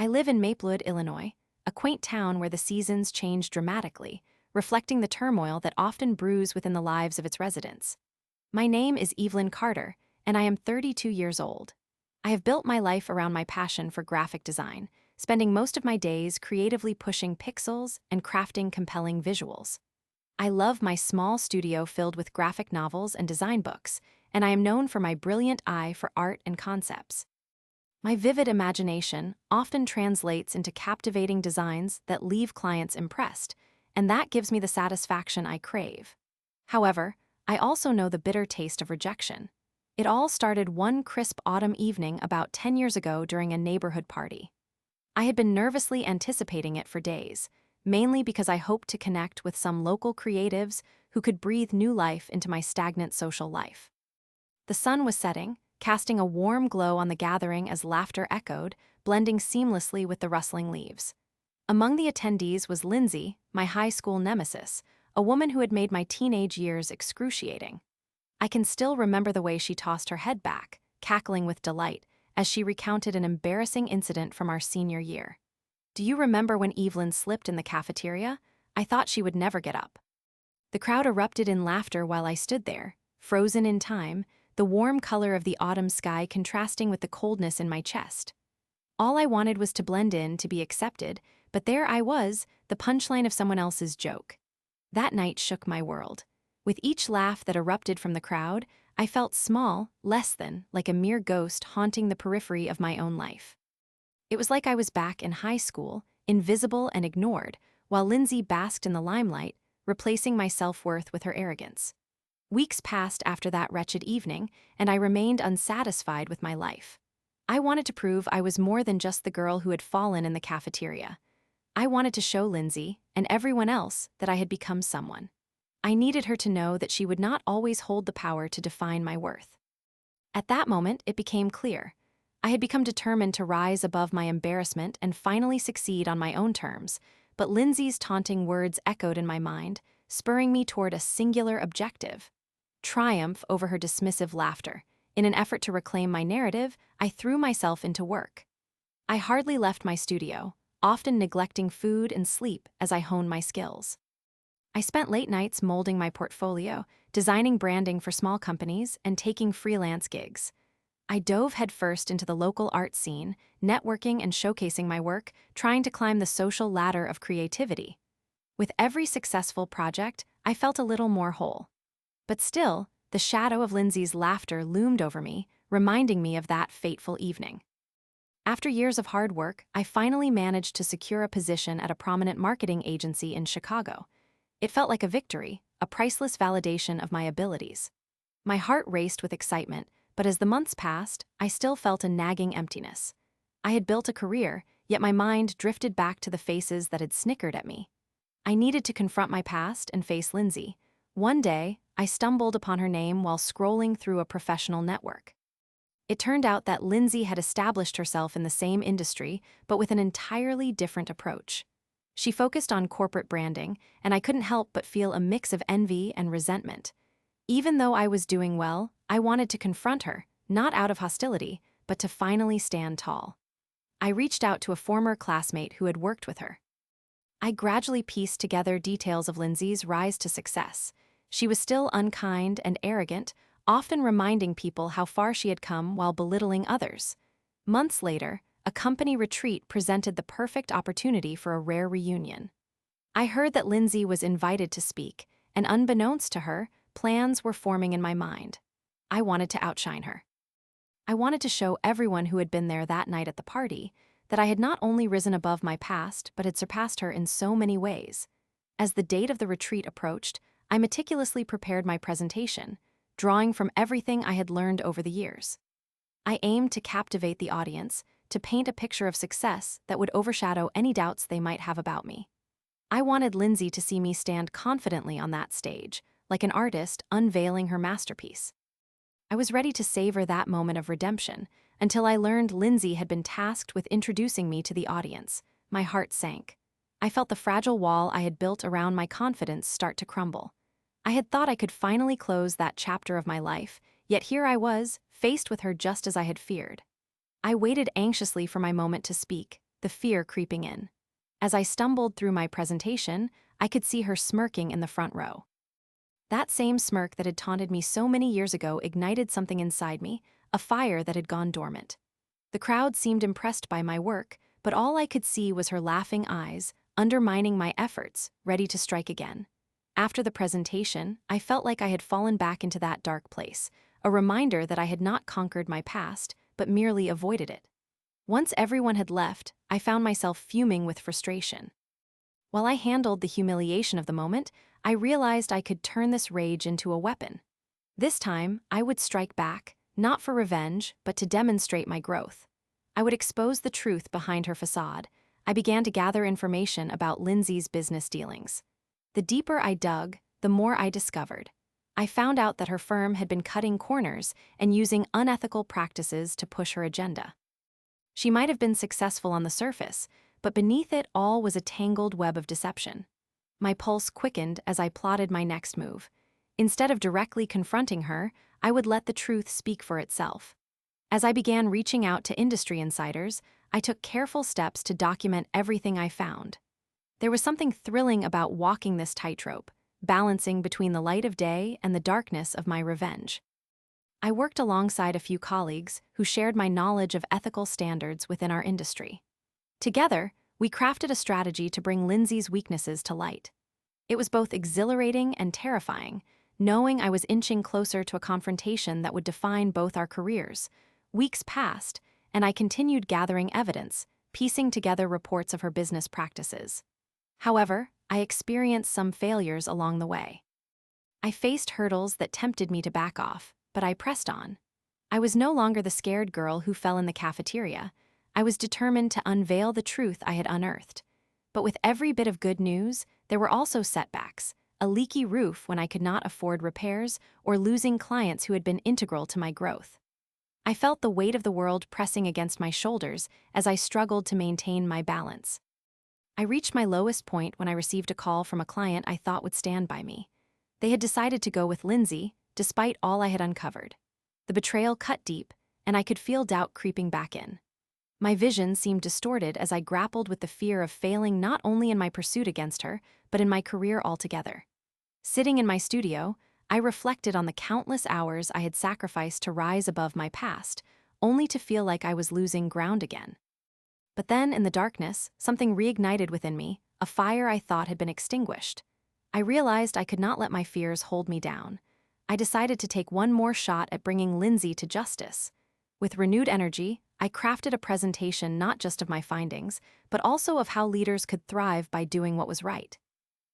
I live in Maplewood, Illinois, a quaint town where the seasons change dramatically, reflecting the turmoil that often brews within the lives of its residents. My name is Evelyn Carter, and I am 32 years old. I have built my life around my passion for graphic design, spending most of my days creatively pushing pixels and crafting compelling visuals. I love my small studio filled with graphic novels and design books, and I am known for my brilliant eye for art and concepts. My vivid imagination often translates into captivating designs that leave clients impressed, and that gives me the satisfaction I crave. However, I also know the bitter taste of rejection. It all started one crisp autumn evening about 10 years ago during a neighborhood party. I had been nervously anticipating it for days, mainly because I hoped to connect with some local creatives who could breathe new life into my stagnant social life. The sun was setting, casting a warm glow on the gathering as laughter echoed, blending seamlessly with the rustling leaves. Among the attendees was Lindsay, my high school nemesis, a woman who had made my teenage years excruciating. I can still remember the way she tossed her head back, cackling with delight, as she recounted an embarrassing incident from our senior year. "Do you remember when Evelyn slipped in the cafeteria? I thought she would never get up." The crowd erupted in laughter while I stood there, frozen in time, the warm color of the autumn sky contrasting with the coldness in my chest. All I wanted was to blend in, to be accepted, but there I was, the punchline of someone else's joke. That night shook my world. With each laugh that erupted from the crowd, I felt small, less than, like a mere ghost haunting the periphery of my own life. It was like I was back in high school, invisible and ignored, while Lindsay basked in the limelight, replacing my self-worth with her arrogance. Weeks passed after that wretched evening, and I remained unsatisfied with my life. I wanted to prove I was more than just the girl who had fallen in the cafeteria. I wanted to show Lindsay, and everyone else, that I had become someone. I needed her to know that she would not always hold the power to define my worth. At that moment, it became clear. I had become determined to rise above my embarrassment and finally succeed on my own terms, but Lindsay's taunting words echoed in my mind, spurring me toward a singular objective: triumph over her dismissive laughter. In an effort to reclaim my narrative, I threw myself into work. I hardly left my studio, often neglecting food and sleep as I honed my skills. I spent late nights molding my portfolio, designing branding for small companies, and taking freelance gigs. I dove headfirst into the local art scene, networking and showcasing my work, trying to climb the social ladder of creativity. With every successful project, I felt a little more whole. But still, the shadow of Lindsay's laughter loomed over me, reminding me of that fateful evening. After years of hard work, I finally managed to secure a position at a prominent marketing agency in Chicago. It felt like a victory, a priceless validation of my abilities. My heart raced with excitement, but as the months passed, I still felt a nagging emptiness. I had built a career, yet my mind drifted back to the faces that had snickered at me. I needed to confront my past and face Lindsay. One day, I stumbled upon her name while scrolling through a professional network. It turned out that Lindsay had established herself in the same industry, but with an entirely different approach. She focused on corporate branding, and I couldn't help but feel a mix of envy and resentment. Even though I was doing well, I wanted to confront her, not out of hostility, but to finally stand tall. I reached out to a former classmate who had worked with her. I gradually pieced together details of Lindsay's rise to success. She was still unkind and arrogant, often reminding people how far she had come while belittling others. Months later, a company retreat presented the perfect opportunity for a rare reunion. I heard that Lindsay was invited to speak, and unbeknownst to her, plans were forming in my mind. I wanted to outshine her. I wanted to show everyone who had been there that night at the party that I had not only risen above my past, but had surpassed her in so many ways. As the date of the retreat approached, I meticulously prepared my presentation, drawing from everything I had learned over the years. I aimed to captivate the audience, to paint a picture of success that would overshadow any doubts they might have about me. I wanted Lindsay to see me stand confidently on that stage, like an artist unveiling her masterpiece. I was ready to savor that moment of redemption, until I learned Lindsay had been tasked with introducing me to the audience. My heart sank. I felt the fragile wall I had built around my confidence start to crumble. I had thought I could finally close that chapter of my life, yet here I was, faced with her just as I had feared. I waited anxiously for my moment to speak, the fear creeping in. As I stumbled through my presentation, I could see her smirking in the front row. That same smirk that had taunted me so many years ago ignited something inside me, a fire that had gone dormant. The crowd seemed impressed by my work, but all I could see was her laughing eyes, undermining my efforts, ready to strike again. After the presentation, I felt like I had fallen back into that dark place, a reminder that I had not conquered my past, but merely avoided it. Once everyone had left, I found myself fuming with frustration. While I handled the humiliation of the moment, I realized I could turn this rage into a weapon. This time, I would strike back, not for revenge, but to demonstrate my growth. I would expose the truth behind her facade. I began to gather information about Lindsay's business dealings. The deeper I dug, the more I discovered. I found out that her firm had been cutting corners and using unethical practices to push her agenda. She might have been successful on the surface, but beneath it all was a tangled web of deception. My pulse quickened as I plotted my next move. Instead of directly confronting her, I would let the truth speak for itself. As I began reaching out to industry insiders, I took careful steps to document everything I found. There was something thrilling about walking this tightrope, balancing between the light of day and the darkness of my revenge. I worked alongside a few colleagues who shared my knowledge of ethical standards within our industry. Together, we crafted a strategy to bring Lindsay's weaknesses to light. It was both exhilarating and terrifying, knowing I was inching closer to a confrontation that would define both our careers. Weeks passed, and I continued gathering evidence, piecing together reports of her business practices. However, I experienced some failures along the way. I faced hurdles that tempted me to back off, but I pressed on. I was no longer the scared girl who fell in the cafeteria. I was determined to unveil the truth I had unearthed. But with every bit of good news, there were also setbacks, a leaky roof when I could not afford repairs, or losing clients who had been integral to my growth. I felt the weight of the world pressing against my shoulders as I struggled to maintain my balance. I reached my lowest point when I received a call from a client I thought would stand by me. They had decided to go with Lindsay, despite all I had uncovered. The betrayal cut deep, and I could feel doubt creeping back in. My vision seemed distorted as I grappled with the fear of failing not only in my pursuit against her, but in my career altogether. Sitting in my studio, I reflected on the countless hours I had sacrificed to rise above my past, only to feel like I was losing ground again. But then, in the darkness, something reignited within me, a fire I thought had been extinguished. I realized I could not let my fears hold me down. I decided to take one more shot at bringing Lindsay to justice. With renewed energy, I crafted a presentation not just of my findings, but also of how leaders could thrive by doing what was right.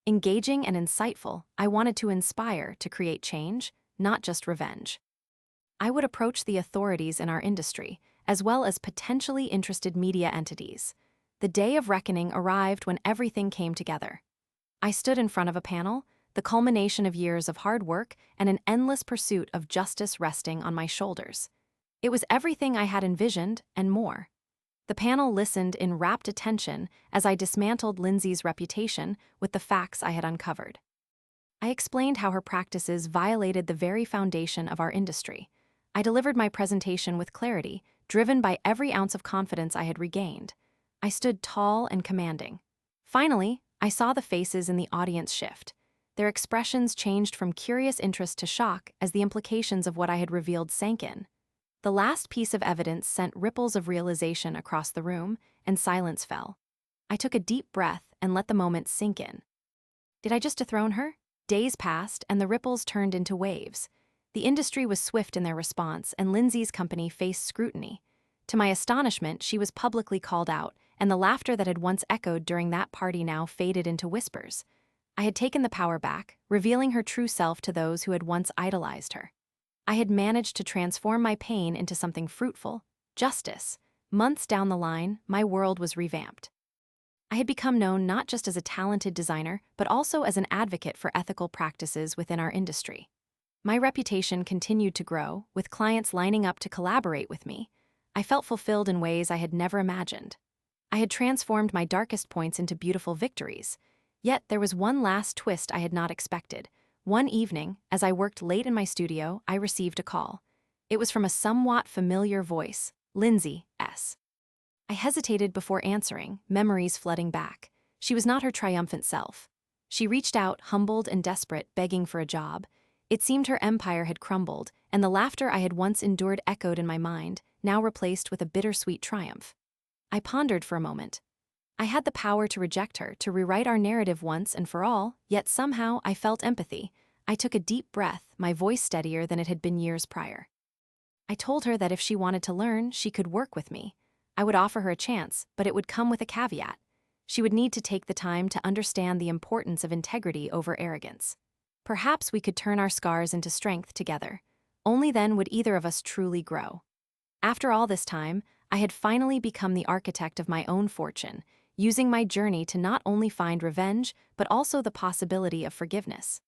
Engaging and insightful, I wanted to inspire to create change, not just revenge. I would approach the authorities in our industry, as well as potentially interested media entities. The day of reckoning arrived when everything came together. I stood in front of a panel, the culmination of years of hard work and an endless pursuit of justice resting on my shoulders. It was everything I had envisioned and more. The panel listened in rapt attention as I dismantled Lindsay's reputation with the facts I had uncovered. I explained how her practices violated the very foundation of our industry. I delivered my presentation with clarity, driven by every ounce of confidence I had regained. I stood tall and commanding. Finally, I saw the faces in the audience shift. Their expressions changed from curious interest to shock as the implications of what I had revealed sank in. The last piece of evidence sent ripples of realization across the room, and silence fell. I took a deep breath and let the moment sink in. Did I just dethrone her? Days passed, and the ripples turned into waves. The industry was swift in their response, and Lindsay's company faced scrutiny. To my astonishment, she was publicly called out, and the laughter that had once echoed during that party now faded into whispers. I had taken the power back, revealing her true self to those who had once idolized her. I had managed to transform my pain into something fruitful, justice. Months down the line, my world was revamped. I had become known not just as a talented designer, but also as an advocate for ethical practices within our industry. My reputation continued to grow, with clients lining up to collaborate with me. I felt fulfilled in ways I had never imagined. I had transformed my darkest points into beautiful victories. Yet there was one last twist I had not expected. One evening, as I worked late in my studio, I received a call. It was from a somewhat familiar voice, Lindsay S. I hesitated before answering, memories flooding back. She was not her triumphant self. She reached out, humbled and desperate, begging for a job. It seemed her empire had crumbled, and the laughter I had once endured echoed in my mind, now replaced with a bittersweet triumph. I pondered for a moment. I had the power to reject her, to rewrite our narrative once and for all, yet somehow I felt empathy. I took a deep breath, my voice steadier than it had been years prior. I told her that if she wanted to learn, she could work with me. I would offer her a chance, but it would come with a caveat. She would need to take the time to understand the importance of integrity over arrogance. Perhaps we could turn our scars into strength together. Only then would either of us truly grow. After all this time, I had finally become the architect of my own fortune, using my journey to not only find revenge, but also the possibility of forgiveness.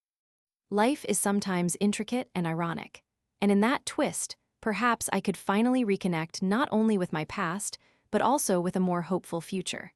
Life is sometimes intricate and ironic, and in that twist, perhaps I could finally reconnect not only with my past, but also with a more hopeful future.